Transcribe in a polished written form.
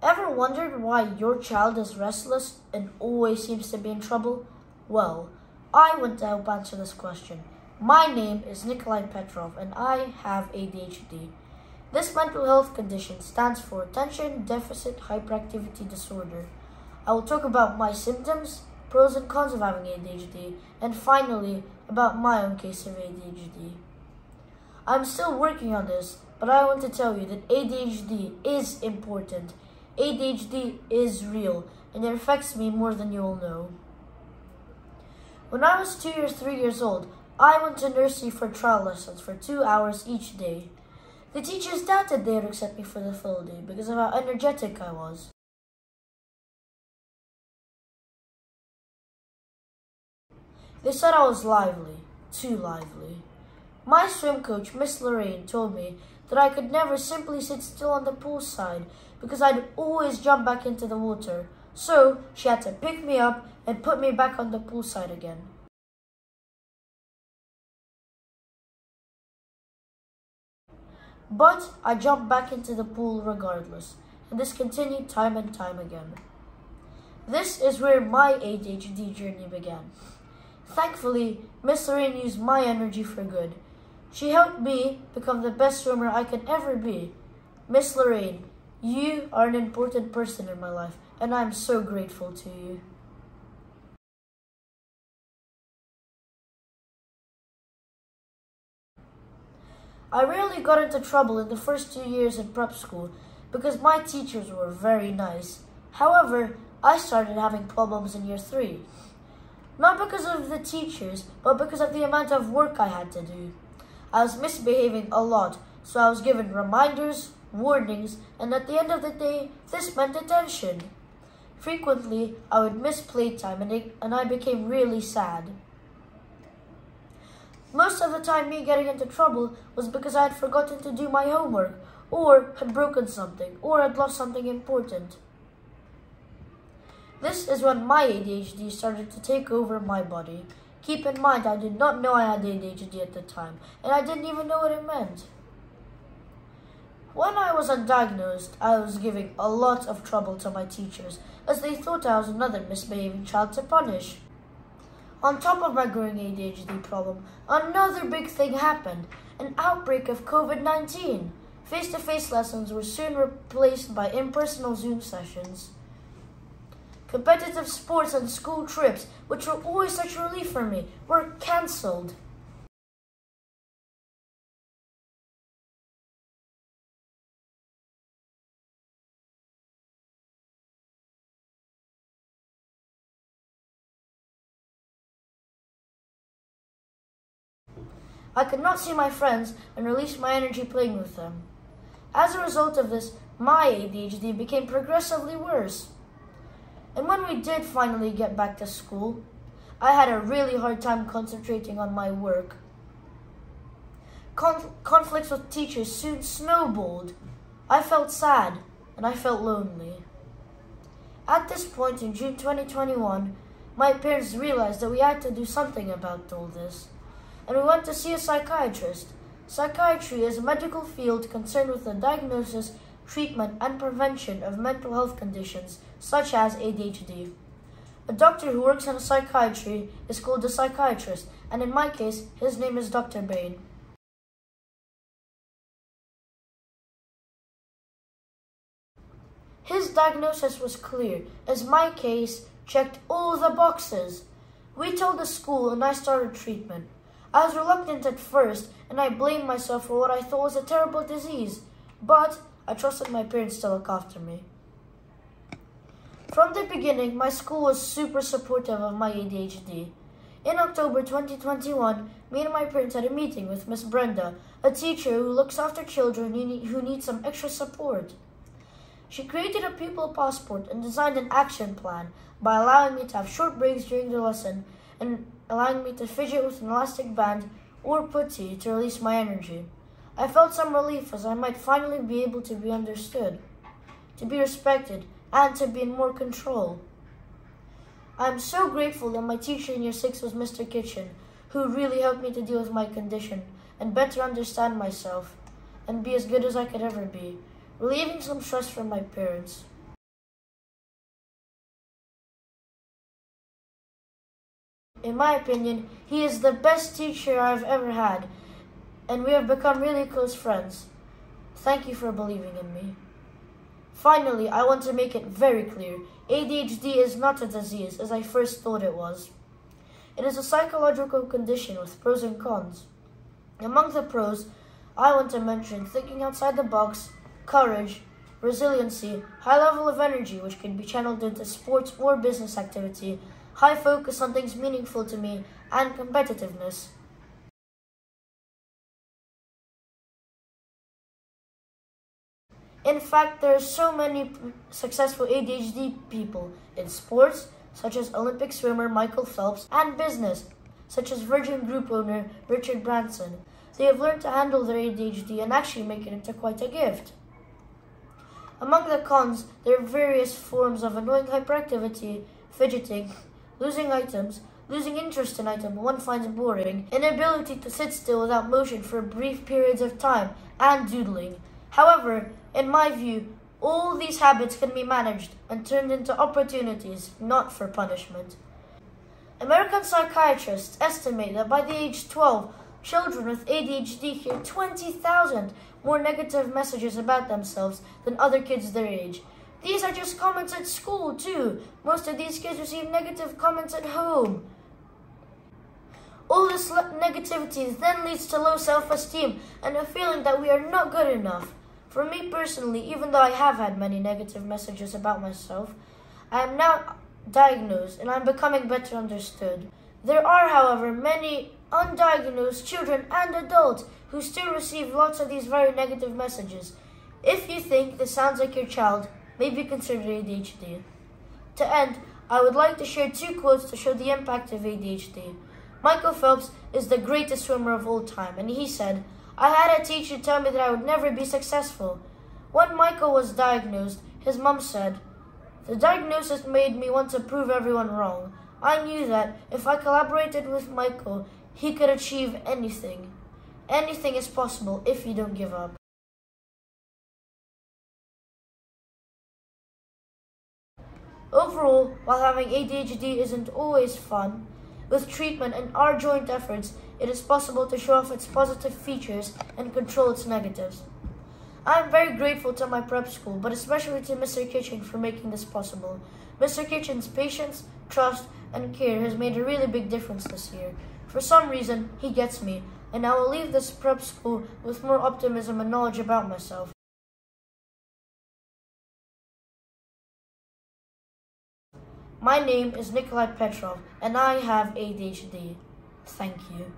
Ever wondered why your child is restless and always seems to be in trouble? Well, I want to help answer this question. My name is Nikolai Petrov and I have ADHD. This mental health condition stands for Attention Deficit Hyperactivity Disorder. I will talk about my symptoms, pros and cons of having ADHD, and finally, about my own case of ADHD. I'm still working on this, but I want to tell you that ADHD is important. ADHD is real, and it affects me more than you all know. When I was 2 or 3 years old, I went to nursery for trial lessons for 2 hours each day. The teachers doubted they would accept me for the full day because of how energetic I was. They said I was lively, too lively. My swim coach, Miss Lorraine, told me that I could never simply sit still on the poolside because I'd always jump back into the water. So she had to pick me up and put me back on the poolside again. But I jumped back into the pool regardless, and this continued time and time again. This is where my ADHD journey began. Thankfully, Miss Lorraine used my energy for good. She helped me become the best swimmer I can ever be. Miss Lorraine, you are an important person in my life, and I'm so grateful to you. I rarely got into trouble in the first 2 years in prep school because my teachers were very nice. However, I started having problems in year 3. Not because of the teachers, but because of the amount of work I had to do. I was misbehaving a lot, so I was given reminders, warnings, and at the end of the day, this meant detention. Frequently, I would miss playtime and I became really sad. Most of the time, me getting into trouble was because I had forgotten to do my homework, or had broken something, or had lost something important. This is when my ADHD started to take over my body. Keep in mind, I did not know I had ADHD at the time, and I didn't even know what it meant. When I was undiagnosed, I was giving a lot of trouble to my teachers, as they thought I was another misbehaving child to punish. On top of my growing ADHD problem, another big thing happened, an outbreak of COVID-19. Face-to-face lessons were soon replaced by impersonal Zoom sessions. Competitive sports and school trips, which were always such a relief for me, were cancelled. I could not see my friends and release my energy playing with them. As a result of this, my ADHD became progressively worse. And when we did finally get back to school, I had a really hard time concentrating on my work. Conflicts with teachers soon snowballed. I felt sad and I felt lonely. At this point in June 2021, my parents realized that we had to do something about all this, and we went to see a psychiatrist. Psychiatry is a medical field concerned with the diagnosis, treatment, and prevention of mental health conditions such as ADHD. A doctor who works in psychiatry is called a psychiatrist, and in my case, his name is Dr. Bain. His diagnosis was clear, as my case checked all the boxes. We told the school and I started treatment. I was reluctant at first, and I blamed myself for what I thought was a terrible disease, but I trusted my parents to look after me. From the beginning, my school was super supportive of my ADHD. In October 2021, me and my parents had a meeting with Miss Brenda, a teacher who looks after children who need some extra support. She created a pupil passport and designed an action plan by allowing me to have short breaks during the lesson and allowing me to fidget with an elastic band or putty to release my energy. I felt some relief as I might finally be able to be understood, to be respected, and to be in more control. I am so grateful that my teacher in year 6 was Mr. Kitchen, who really helped me to deal with my condition and better understand myself and be as good as I could ever be, relieving some stress from my parents. In my opinion, he is the best teacher I've ever had, and we have become really close friends. Thank you for believing in me. Finally, I want to make it very clear, ADHD is not a disease as I first thought it was. It is a psychological condition with pros and cons. Among the pros, I want to mention thinking outside the box, courage, resiliency, high level of energy which can be channeled into sports or business activity, high focus on things meaningful to me, and competitiveness. In fact, there are so many successful ADHD people in sports, such as Olympic swimmer Michael Phelps, and business, such as Virgin Group owner Richard Branson. They have learned to handle their ADHD and actually make it into quite a gift. Among the cons, there are various forms of annoying hyperactivity, fidgeting, losing items, losing interest in item one finds boring, inability to sit still without motion for brief periods of time, and doodling. However, in my view, all these habits can be managed and turned into opportunities, not for punishment. American psychiatrists estimate that by the age 12, children with ADHD hear 20,000 more negative messages about themselves than other kids their age. These are just comments at school, too. Most of these kids receive negative comments at home. All this negativity then leads to low self-esteem and a feeling that we are not good enough. For me personally, even though I have had many negative messages about myself, I am now diagnosed and I'm becoming better understood. There are, however, many undiagnosed children and adults who still receive lots of these very negative messages. If you think this sounds like your child, maybe consider ADHD. To end, I would like to share 2 quotes to show the impact of ADHD. Michael Phelps is the greatest swimmer of all time, and he said, "I had a teacher tell me that I would never be successful." When Michael was diagnosed, his mom said, "The diagnosis made me want to prove everyone wrong. I knew that if I collaborated with Michael, he could achieve anything. Anything is possible if you don't give up." Overall, while having ADHD isn't always fun, with treatment and our joint efforts, it is possible to show off its positive features and control its negatives. I am very grateful to my prep school, but especially to Mr. Kitchen for making this possible. Mr. Kitchen's patience, trust, and care has made a really big difference this year. For some reason, he gets me, and I will leave this prep school with more optimism and knowledge about myself. My name is Nikolai Petrov, and I have ADHD. Thank you.